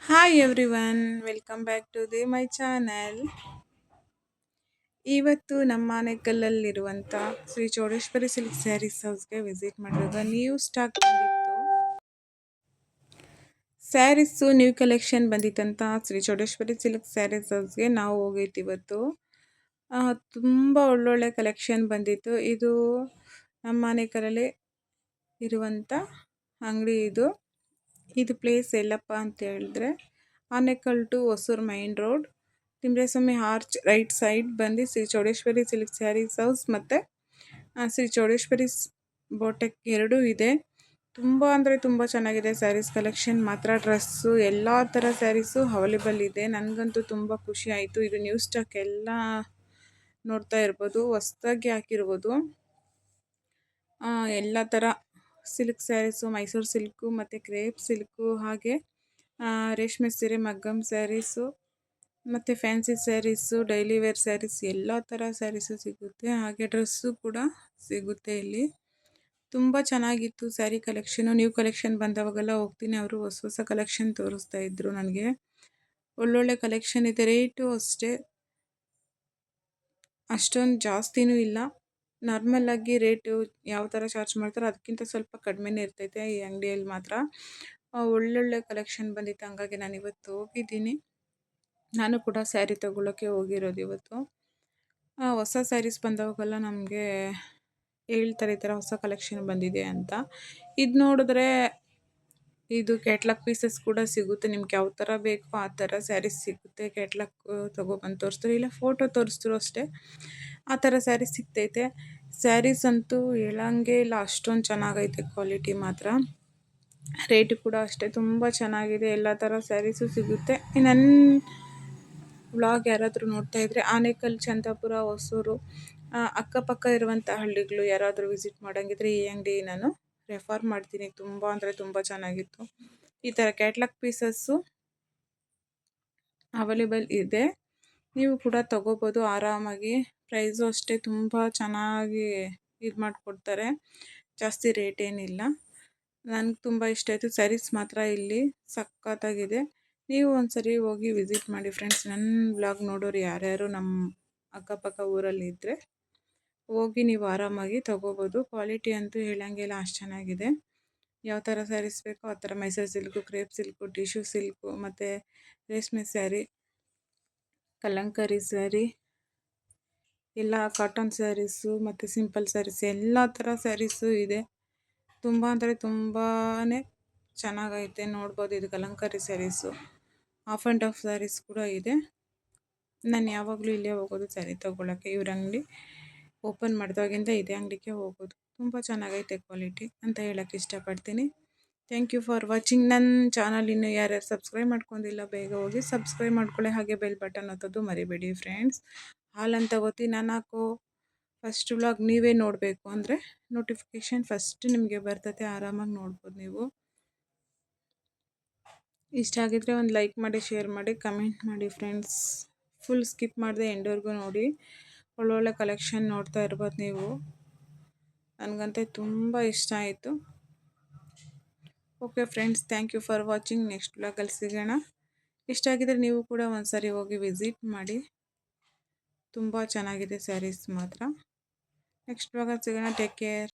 Hi everyone, welcome back to my channel. ಇವತ್ತು ನಮ್ಮ ಆನೇಕಲ್ಲಲ್ಲಿರುವಂಥ ಶ್ರೀ ಚೌಡೇಶ್ವರಿ ಸಿಲ್ಕ್ ಸ್ಯಾರೀಸ್ ಹೌಸ್ಗೆ ವಿಸಿಟ್ ಮಾಡಿದಾಗ ನ್ಯೂ ಸ್ಟಾಕ್ ಬಂದಿತ್ತು. ಸ್ಯಾರೀಸು ನ್ಯೂ ಕಲೆಕ್ಷನ್ ಬಂದಿತ್ತಂತ ಶ್ರೀ ಚೌಡೇಶ್ವರಿ ಸಿಲ್ಕ್ ಸ್ಯಾರೀಸ್ ಹೌಸ್ಗೆ ನಾವು ಹೋಗಿತ್ತು ಇವತ್ತು. ತುಂಬ ಒಳ್ಳೊಳ್ಳೆ ಕಲೆಕ್ಷನ್ ಬಂದಿತ್ತು. ಇದು ನಮ್ಮ ಆನೇಕಲ್ಲಲ್ಲಿ ಇರುವಂಥ ಅಂಗಡಿ ಇದು. ಇದು ಪ್ಲೇಸ್ ಎಲ್ಲಪ್ಪ ಅಂತ ಹೇಳಿದ್ರೆ Anekal to Hosur main road, Thimreswamy arch right side ಬಂದು Shri Chowdeshwari silk sarees house ಮತ್ತು ಶ್ರೀ ಚೌಡೇಶ್ವರಿ ಬೋಟೆಕ್ ಎರಡೂ ಇದೆ. ತುಂಬ ಅಂದರೆ ತುಂಬ ಚೆನ್ನಾಗಿದೆ ಸ್ಯಾರೀಸ್ ಕಲೆಕ್ಷನ್ ಮಾತ್ರ. ಡ್ರೆಸ್ಸು ಎಲ್ಲ ಥರ ಸ್ಯಾರೀಸು ಅವೈಲೇಬಲ್ ಇದೆ. ನನಗಂತೂ ತುಂಬ ಖುಷಿ ಆಯಿತು. ಇದು ನ್ಯೂ ಸ್ಟಾಕ್ ಎಲ್ಲ ನೋಡ್ತಾ ಇರ್ಬೋದು, ಹೊಸ್ದಾಗಿ ಹಾಕಿರ್ಬೋದು. ಎಲ್ಲ ಥರ ಸಿಲ್ಕ್ ಸ್ಯಾರೀಸು, ಮೈಸೂರು ಸಿಲ್ಕು ಮತ್ತು ಕ್ರೇಪ್ ಸಿಲ್ಕು, ಹಾಗೆ ರೇಷ್ಮೆ ಸೀರೆ, ಮಗ್ಗಮ್ ಸ್ಯಾರೀಸು ಮತ್ತು fancy sarees, daily wear sarees ಎಲ್ಲ ಥರ ಸ್ಯಾರೀಸು ಸಿಗುತ್ತೆ. ಹಾಗೆ ಡ್ರೆಸ್ಸು ಕೂಡ ಸಿಗುತ್ತೆ ಇಲ್ಲಿ. ತುಂಬ ಚೆನ್ನಾಗಿತ್ತು ಸ್ಯಾರಿ ಕಲೆಕ್ಷನು. ನ್ಯೂ ಕಲೆಕ್ಷನ್ ಬಂದವಾಗೆಲ್ಲ ಹೋಗ್ತೀನಿ, ಅವರು ಹೊಸ ಹೊಸ ಕಲೆಕ್ಷನ್ ತೋರಿಸ್ತಾ ಇದ್ರು ನನಗೆ. ಒಳ್ಳೊಳ್ಳೆ ಕಲೆಕ್ಷನ್ ಇದೆ. ರೇಟು ಅಷ್ಟೇ ಅಷ್ಟೊಂದು ಜಾಸ್ತಿನೂ ಇಲ್ಲ. ನಾರ್ಮಲಾಗಿ ರೇಟು ಯಾವ ಥರ ಚಾರ್ಜ್ ಮಾಡ್ತಾರೋ ಅದಕ್ಕಿಂತ ಸ್ವಲ್ಪ ಕಡಿಮೆನೇ ಇರ್ತೈತೆ ಈ ಅಂಗಡಿಯಲ್ಲಿ ಮಾತ್ರ. ಒಳ್ಳೊಳ್ಳೆ ಕಲೆಕ್ಷನ್ ಬಂದಿತ್ತು, ಹಂಗಾಗಿ ನಾನು ಇವತ್ತು ಹೋಗಿದ್ದೀನಿ. ನಾನು ಕೂಡ ಸ್ಯಾರಿ ತೊಗೊಳ್ಳೋಕ್ಕೆ ಹೋಗಿರೋದು ಇವತ್ತು. ಹೊಸ ಸ್ಯಾರೀಸ್ ಬಂದವಾಗೆಲ್ಲ ನಮಗೆ ಹೇಳ್ತಾರೆ ಈ ಥರ ಹೊಸ ಕಲೆಕ್ಷನ್ ಬಂದಿದೆ ಅಂತ. ಇದು ನೋಡಿದ್ರೆ ಇದು ಕ್ಯಾಟ್ಲಾಗ್ ಪೀಸಸ್ ಕೂಡ ಸಿಗುತ್ತೆ. ನಿಮ್ಗೆ ಯಾವ ಥರ ಬೇಕೋ ಆ ಥರ ಸ್ಯಾರೀಸ್ ಸಿಗುತ್ತೆ. ಕ್ಯಾಟ್ಲಾಗ್ ತೊಗೊಬಂದು ತೋರಿಸ್ತಾರೆ, ಇಲ್ಲ ಫೋಟೋ ತೋರಿಸಿದ್ರು ಅಷ್ಟೇ, ಆ ಥರ ಸ್ಯಾರೀಸ್ ಸಿಗ್ತೈತೆ. ಸ್ಯಾರೀಸ್ ಅಂತೂ ಹೇಳಂಗೆ ಇಲ್ಲ, ಅಷ್ಟೊಂದು ಚೆನ್ನಾಗೈತೆ ಕ್ವಾಲಿಟಿ ಮಾತ್ರ. ರೇಟು ಕೂಡ ಅಷ್ಟೇ ತುಂಬ ಚೆನ್ನಾಗಿದೆ. ಎಲ್ಲ ಥರ ಸ್ಯಾರೀಸು ಸಿಗುತ್ತೆ. ನನ್ನ ವ್ಲಾಗ್ ಯಾರಾದರೂ ನೋಡ್ತಾ ಇದ್ದರೆ ಆನೇಕಲ್, ಚಂದಾಪುರ, ಹೊಸೂರು ಅಕ್ಕಪಕ್ಕ ಇರುವಂಥ ಹಳ್ಳಿಗಳು ಯಾರಾದರೂ ವಿಸಿಟ್ ಮಾಡೋಂಗಿದ್ರೆ ಈ ಅಂಗಡಿ ನಾನು ರೆಫರ್ ಮಾಡ್ತೀನಿ. ತುಂಬ ಅಂದರೆ ತುಂಬ ಚೆನ್ನಾಗಿತ್ತು. ಈ ಥರ ಕ್ಯಾಟ್ಲಾಗ್ ಪೀಸಸ್ಸು ಅವೈಲೇಬಲ್ ಇದೆ, ನೀವು ಕೂಡ ತೊಗೋಬೋದು ಆರಾಮಾಗಿ. ಪ್ರೈಸು ಅಷ್ಟೇ ತುಂಬ ಚೆನ್ನಾಗಿ ಇದು ಮಾಡಿಕೊಡ್ತಾರೆ, ಜಾಸ್ತಿ ರೇಟ್ ಏನಿಲ್ಲ. ನನಗೆ ತುಂಬ ಇಷ್ಟ ಆಯಿತು. ಸ್ಯಾರೀಸ್ ಮಾತ್ರ ಇಲ್ಲಿ ಸಖತ್ತಾಗಿದೆ. ನೀವು ಒಂದ್ಸರಿ ಹೋಗಿ ವಿಸಿಟ್ ಮಾಡಿ ಫ್ರೆಂಡ್ಸ್. ನನ್ನ ವ್ಲಾಗ್ ನೋಡೋರು ಯಾರ್ಯಾರು ನಮ್ಮ ಅಕ್ಕಪಕ್ಕ ಊರಲ್ಲಿ ಇದ್ದರೆ ಹೋಗಿ ನೀವು ಆರಾಮಾಗಿ ತೊಗೋಬೋದು. ಕ್ವಾಲಿಟಿ ಅಂತೂ ಹೇಳಂಗಿಲ್ಲ, ಅಷ್ಟು ಚೆನ್ನಾಗಿದೆ. ಯಾವ ಥರ ಸ್ಯಾರೀಸ್ ಬೇಕೋ ಆ ಥರ Mysuru silk, crepe silk, tissue silk ಮತ್ತು ರೇಷ್ಮೆ ಸ್ಯಾರಿ, ಕಲಂಕರಿ ಸ್ಯಾರಿ, ಎಲ್ಲ ಕಾಟನ್ ಸ್ಯಾರೀಸು ಮತ್ತು ಸಿಂಪಲ್ ಸ್ಯಾರೀಸ್ ಎಲ್ಲ ಥರ ಸ್ಯಾರೀಸು ಇದೆ. ತುಂಬ ಅಂದರೆ ತುಂಬಾ ಚೆನ್ನಾಗೈತೆ, ನೋಡ್ಬೋದು. ಇದು Kalamkari sarees, half and half sarees ಕೂಡ ಇದೆ. ನಾನು ಯಾವಾಗಲೂ ಇಲ್ಲೇ ಹೋಗೋದು ಸ್ಯಾರಿ ತೊಗೊಳಕ್ಕೆ. ಇವ್ರ ಅಂಗಡಿ ಓಪನ್ ಮಾಡಿದಾಗಿಂದ ಇದೇ ಅಂಗಡಿಗೆ ಹೋಗೋದು. ತುಂಬ ಚೆನ್ನಾಗೈತೆ ಕ್ವಾಲಿಟಿ ಅಂತ ಹೇಳೋಕ್ಕೆ ಇಷ್ಟಪಡ್ತೀನಿ. Thank you for watching. ನನ್ನ ಚಾನಲ್ ಇನ್ನೂ ಯಾರ್ಯಾರು ಸಬ್ಸ್ಕ್ರೈಬ್ ಮಾಡ್ಕೊಂಡಿಲ್ಲ ಬೇಗ ಹೋಗಿ ಸಬ್ಸ್ಕ್ರೈಬ್ ಮಾಡ್ಕೊಳ್ಳಿ. ಹಾಗೆ ಬೆಲ್ ಬಟನ್ ಒತ್ತೋದು ಮರಿಬೇಡಿ ಫ್ರೆಂಡ್ಸ್. ಹಾಲಂತ ಒತ್ತಿ ನಾನು ಹಾಕೋ ಫಸ್ಟ್ ವ್ಲಾಗ್ ನೀವೇ ನೋಡಬೇಕು ಅಂದರೆ ನೋಟಿಫಿಕೇಷನ್ ಫಸ್ಟ್ ನಿಮಗೆ ಬರ್ತದೆ, ಆರಾಮಾಗಿ ನೋಡ್ಬೋದು ನೀವು. ಇಷ್ಟ ಆಗಿದ್ರೆ ಒಂದು ಲೈಕ್ ಮಾಡಿ, ಶೇರ್ ಮಾಡಿ, ಕಮೆಂಟ್ ಮಾಡಿ ಫ್ರೆಂಡ್ಸ್. ಫುಲ್ ಸ್ಕಿಪ್ ಮಾಡಿದೆ ಎಂಡ್ವರೆಗೂ ನೋಡಿ. ಒಳ್ಳೊಳ್ಳೆ ಕಲೆಕ್ಷನ್ ನೋಡ್ತಾ ಇರ್ಬೋದು ನೀವು. ನನಗಂತೂ ತುಂಬ ಇಷ್ಟ ಆಯಿತು. Okay friends, thank you for watching. Next ವ್ಲಾಗಲ್ಲಿ ಸಿಗೋಣ. ಇಷ್ಟ ಆಗಿದ್ರೆ ನೀವು ಕೂಡ ಒಂದ್ಸರಿ ಹೋಗಿ ವಿಸಿಟ್ ಮಾಡಿ. ತುಂಬ ಚೆನ್ನಾಗಿದೆ ಸ್ಯಾರೀಸ್ ಮಾತ್ರ. ನೆಕ್ಸ್ಟ್ ವ್ಲಾಗಲ್ಲಿ ಸಿಗೋಣ. Take care.